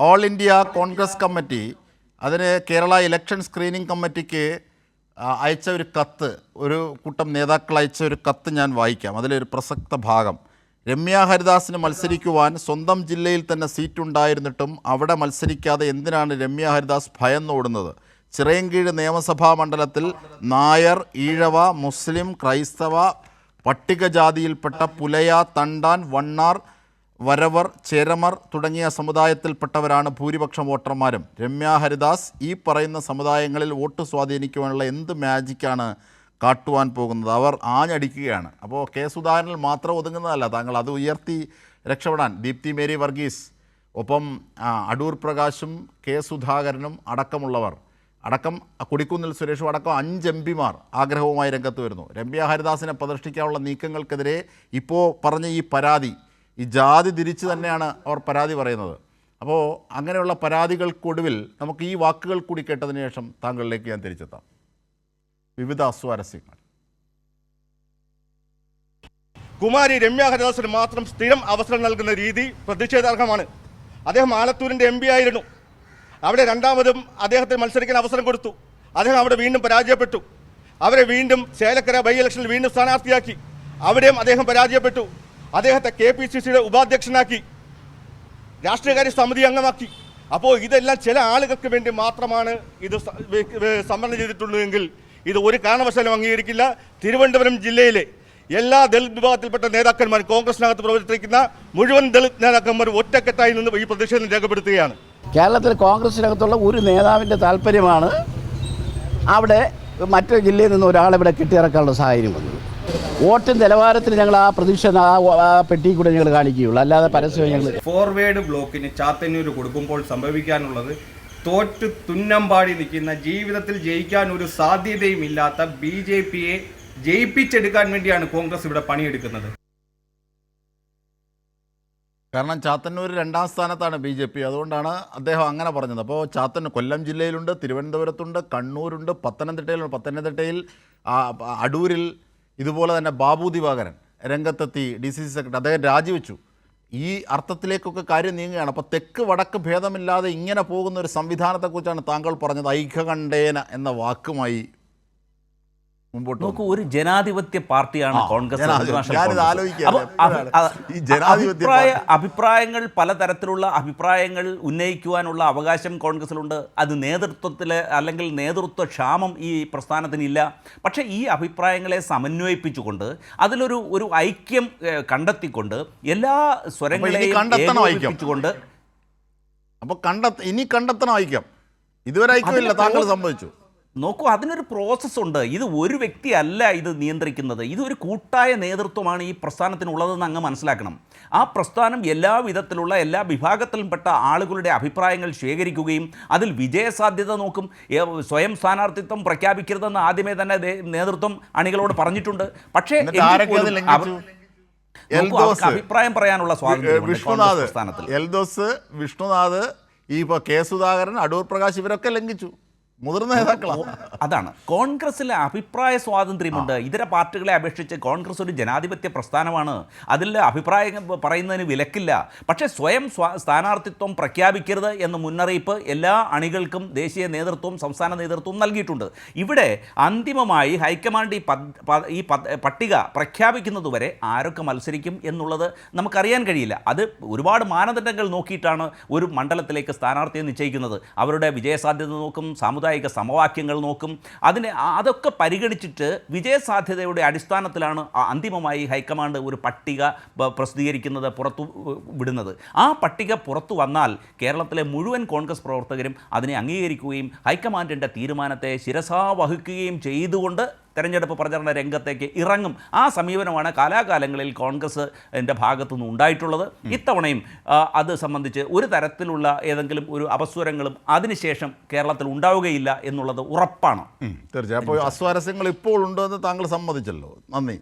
All India Congress committee അതിന് Kerala election screening കമ്മിറ്റിക്ക് അയച്ച ഒരു കത്ത്, ഒരു കൂട്ടം നേതാക്കൾ അയച്ച ഒരു കത്ത് ഞാൻ വായിക്കാം. അതിലൊരു പ്രസക്ത ഭാഗം: രമ്യ ഹരിദാസിന് മത്സരിക്കുവാൻ സ്വന്തം ജില്ലയിൽ തന്നെ സീറ്റുണ്ടായിരുന്നിട്ടും അവിടെ മത്സരിക്കാതെ എന്തിനാണ് രമ്യ ഹരിദാസ് ഭയന്നോടുന്നത്? ചിറയൻകീഴ് നിയമസഭാ മണ്ഡലത്തിൽ നായർ, ഈഴവ, മുസ്ലിം, ക്രൈസ്തവ, പട്ടികജാതിയിൽപ്പെട്ട പുലയ, തണ്ടാൻ, വണ്ണാർ, വരവർ, ചേരമർ തുടങ്ങിയ സമുദായത്തിൽപ്പെട്ടവരാണ് ഭൂരിപക്ഷം വോട്ടർമാരും. രമ്യ ഹരിദാസ് ഈ പറയുന്ന സമുദായങ്ങളിൽ വോട്ട് സ്വാധീനിക്കുവാനുള്ള എന്ത് മാജിക്കാണ് കാട്ടുവാൻ പോകുന്നത്? അവർ ആഞ്ഞടിക്കുകയാണ്. അപ്പോൾ കെ സുധാകരനിൽ മാത്രം ഒതുങ്ങുന്നതല്ല, താങ്കൾ അത് ഉയർത്തി രക്ഷപ്പെടാൻ ദീപ്തി മേരി വർഗീസ്, ഒപ്പം അടൂർ പ്രകാശും കെ സുധാകരനും അടക്കമുള്ളവർ, അടക്കം കൊടിക്കുന്നിൽ സുരേഷും അടക്കം 5 എംപിമാർ ആഗ്രഹവുമായി രംഗത്ത് വരുന്നു. രമ്യ ഹരിദാസിനെ പ്രതിഷ്ഠിക്കാനുള്ള നീക്കങ്ങൾക്കെതിരെ ഇപ്പോൾ പറഞ്ഞ ഈ പരാതി, ഈ ജാതി തിരിച്ച് തന്നെയാണ് അവർ പരാതി പറയുന്നത്. അപ്പോൾ അങ്ങനെയുള്ള പരാതികൾക്കൊടുവിൽ നമുക്ക് ഈ വാക്കുകൾ കൂടി കേട്ടതിന് ശേഷം താങ്കളിലേക്ക് ഞാൻ തിരിച്ചെത്താം. വിവിധ അസ്വാരസ്യങ്ങൾ. കുമാരി രമ്യ ഹരിദാസിന് മാത്രം സ്ഥിരം അവസരം നൽകുന്ന രീതി പ്രതിഷേധാർഹമാണ്. അദ്ദേഹം ആലത്തൂരിൻ്റെ എം പി ആയിരുന്നു. അവിടെ രണ്ടാമതും അദ്ദേഹത്തിന് മത്സരിക്കാൻ അവസരം കൊടുത്തു. അദ്ദേഹം അവിടെ വീണ്ടും പരാജയപ്പെട്ടു. അവരെ വീണ്ടും ചേലക്കര ബൈ ഇലക്ഷനിൽ വീണ്ടും സ്ഥാനാർത്ഥിയാക്കി. അവിടെയും അദ്ദേഹം പരാജയപ്പെട്ടു. അദ്ദേഹത്തെ KPCCയുടെ ഉപാധ്യക്ഷനാക്കി, രാഷ്ട്രീയകാര്യ സമിതി അംഗമാക്കി. അപ്പോൾ ഇതെല്ലാം ചില ആളുകൾക്ക് വേണ്ടി മാത്രമാണ് ഇത് സംവരണം ചെയ്തിട്ടുള്ളതെങ്കിൽ ഇത് ഒരു കാരണവശാലും അംഗീകരിക്കില്ല. തിരുവനന്തപുരം ജില്ലയിലെ എല്ലാ ദളിത് വിഭാഗത്തിൽപ്പെട്ട നേതാക്കന്മാരും, കോൺഗ്രസിനകത്ത് പ്രവർത്തിക്കുന്ന മുഴുവൻ ദളിത് നേതാക്കന്മാരും ഒറ്റക്കെട്ടായി നിന്ന് ഈ പ്രതിഷേധം രേഖപ്പെടുത്തുകയാണ്. കേരളത്തിൽ കോൺഗ്രസിനകത്തുള്ള ഒരു നേതാവിൻ്റെ താല്പര്യമാണ് അവിടെ മറ്റൊരു ജില്ലയിൽ നിന്ന് ഒരാളെ ഇവിടെ കെട്ടിയിറക്കാനുള്ള സാഹചര്യം വന്നത്. വോട്ടിൻ നിലവാരത്തിന് ഞങ്ങൾ ആ പ്രതിഷേധം ആ പെട്ടി കൂടെ ഞങ്ങൾ കാണിക്കുകയുള്ളൂ, അല്ലാതെ പരസ്യം ഞങ്ങൾ. ഫോർവേഡ് ബ്ലോക്കിന് ചാത്തന്നൂർ കൊടുക്കുമ്പോൾ സംഭവിക്കാനുള്ളത്, തോറ്റ് തുന്നമ്പാടി നിൽക്കുന്ന, ജീവിതത്തിൽ ജയിക്കാൻ ഒരു സാധ്യതയും ഇല്ലാത്ത BJPയെ ജയിപ്പിച്ചെടുക്കാൻ വേണ്ടിയാണ് കോൺഗ്രസ് ഇവിടെ പണിയെടുക്കുന്നത്. കാരണം ചാത്തന്നൂർ 2ാം സ്ഥാനത്താണ് BJP, അതുകൊണ്ടാണ് അദ്ദേഹം അങ്ങനെ പറഞ്ഞത്. അപ്പോൾ ചാത്തന്നൂർ കൊല്ലം ജില്ലയിലുണ്ട്, തിരുവനന്തപുരത്തുണ്ട്, കണ്ണൂരുണ്ട്, പത്തനംതിട്ടയിലുണ്ട്. പത്തനംതിട്ടയിൽ അടൂരിൽ ഇതുപോലെ തന്നെ ബാബു ദിവാകരൻ രംഗത്തെത്തി, DCC സെക്രട്ടറി, അദ്ദേഹം രാജിവെച്ചു. ഈ അർത്ഥത്തിലേക്കൊക്കെ കാര്യം നീങ്ങുകയാണ്. അപ്പോൾ തെക്ക് വടക്ക് ഭേദമില്ലാതെ ഇങ്ങനെ പോകുന്ന ഒരു സംവിധാനത്തെക്കുറിച്ചാണ് താങ്കൾ പറഞ്ഞത്. ഐക്യകണ്ഠേന എന്ന വാക്കുമായി മുമ്പോട്ട് നോക്കൂ, ഒരു ജനാധിപത്യ പാർട്ടിയാണ് കോൺഗ്രസ്. അഭിപ്രായങ്ങൾ, പലതരത്തിലുള്ള അഭിപ്രായങ്ങൾ ഉന്നയിക്കുവാനുള്ള അവകാശം കോൺഗ്രസിലുണ്ട്. അത് നേതൃത്വത്തിലെ അല്ലെങ്കിൽ നേതൃത്വ ക്ഷാമം ഈ പ്രസ്ഥാനത്തിനില്ല. പക്ഷേ ഈ അഭിപ്രായങ്ങളെ സമന്വയിപ്പിച്ചുകൊണ്ട് അതിലൊരു ഐക്യം കണ്ടെത്തിക്കൊണ്ട് എല്ലാ സ്വരങ്ങളെയും ഏകോപിപ്പിച്ചുകൊണ്ട് ഇനി കണ്ടെത്തണം ഐക്യം. ഇതുവരെ ഐക്യമില്ല, താങ്കൾ സമ്മതിച്ചു. നോക്കൂ, അതിനൊരു പ്രോസസ്സുണ്ട്. ഇത് ഒരു വ്യക്തിയല്ല ഇത് നിയന്ത്രിക്കുന്നത്, ഇതൊരു കൂട്ടായ നേതൃത്വമാണ് ഈ പ്രസ്ഥാനത്തിനുള്ളതെന്ന് അങ്ങ് മനസ്സിലാക്കണം. ആ പ്രസ്ഥാനം എല്ലാ വിധത്തിലുള്ള എല്ലാ വിഭാഗത്തിലുംപ്പെട്ട ആളുകളുടെ അഭിപ്രായങ്ങൾ ശേഖരിക്കുകയും അതിൽ വിജയസാധ്യത നോക്കും. സ്വയം സ്ഥാനാർത്ഥിത്വം പ്രഖ്യാപിക്കരുതെന്ന് ആദ്യമേ തന്നെ നേതൃത്വം അണികളോട് പറഞ്ഞിട്ടുണ്ട്. പക്ഷേ അഭിപ്രായം പറയാനുള്ള സ്വാതന്ത്ര്യം വിഷ്ണുനാഥ്, ഈ കെ സുധാകരൻ, അടൂർ പ്രകാശ് ഇവരൊക്കെ ലംഘിച്ചു. മുതിർന്ന നേതാക്കളാണ്. അതാണ് കോൺഗ്രസിലെ അഭിപ്രായ സ്വാതന്ത്ര്യമുണ്ട്. ഇതര പാർട്ടികളെ അപേക്ഷിച്ച് കോൺഗ്രസ് ഒരു ജനാധിപത്യ പ്രസ്ഥാനമാണ്. അതിൽ അഭിപ്രായം പറയുന്നതിന് വിലക്കില്ല. പക്ഷേ സ്വയം സ്ഥാനാർത്ഥിത്വം പ്രഖ്യാപിക്കരുത് എന്ന മുന്നറിയിപ്പ് എല്ലാ അണികൾക്കും ദേശീയ നേതൃത്വവും സംസ്ഥാന നേതൃത്വവും നൽകിയിട്ടുണ്ട്. ഇവിടെ അന്തിമമായി ഹൈക്കമാൻഡ് ഈ പട്ടിക പ്രഖ്യാപിക്കുന്നതുവരെ ആരൊക്കെ മത്സരിക്കും എന്നുള്ളത് നമുക്കറിയാൻ കഴിയില്ല. അത് ഒരുപാട് മാനദണ്ഡങ്ങൾ നോക്കിയിട്ടാണ് ഒരു മണ്ഡലത്തിലേക്ക് സ്ഥാനാർത്ഥിയെ നിശ്ചയിക്കുന്നത്. അവരുടെ വിജയസാധ്യത നോക്കും, സാമുദായിക സമവാക്യങ്ങൾ നോക്കും. അതൊക്കെ പരിഗണിച്ചിട്ട് വിജയസാധ്യതയുടെ അടിസ്ഥാനത്തിലാണ് അന്തിമമായി ഹൈക്കമാൻഡ് ഒരു പട്ടിക പ്രസിദ്ധീകരിക്കുന്നത്, പുറത്തു വിടുന്നത്. ആ പട്ടിക പുറത്തു വന്നാൽ കേരളത്തിലെ മുഴുവൻ കോൺഗ്രസ് പ്രവർത്തകരും അതിനെ അംഗീകരിക്കുകയും ഹൈക്കമാൻഡിൻ്റെ തീരുമാനത്തെ ശിരസാ വഹിക്കുകയും ചെയ്തുകൊണ്ട് തെരഞ്ഞെടുപ്പ് പ്രചരണ രംഗത്തേക്ക് ഇറങ്ങും. ആ സമീപനമാണ് കാലാകാലങ്ങളിൽ കോൺഗ്രസിൻ്റെ ഭാഗത്തുനിന്ന് ഉണ്ടായിട്ടുള്ളത്. ഇത്തവണയും അത് സംബന്ധിച്ച് ഒരു തരത്തിലുള്ള ഏതെങ്കിലും ഒരു അപസ്വരങ്ങളും അതിനുശേഷം കേരളത്തിൽ ഉണ്ടാവുകയില്ല എന്നുള്ളത് ഉറപ്പാണ്. തീർച്ചയായും. അപ്പോൾ അസ്വാരസ്യങ്ങൾ ഇപ്പോൾ ഉണ്ടെന്ന് താങ്കൾ സമ്മതിച്ചല്ലോ, നന്ദി.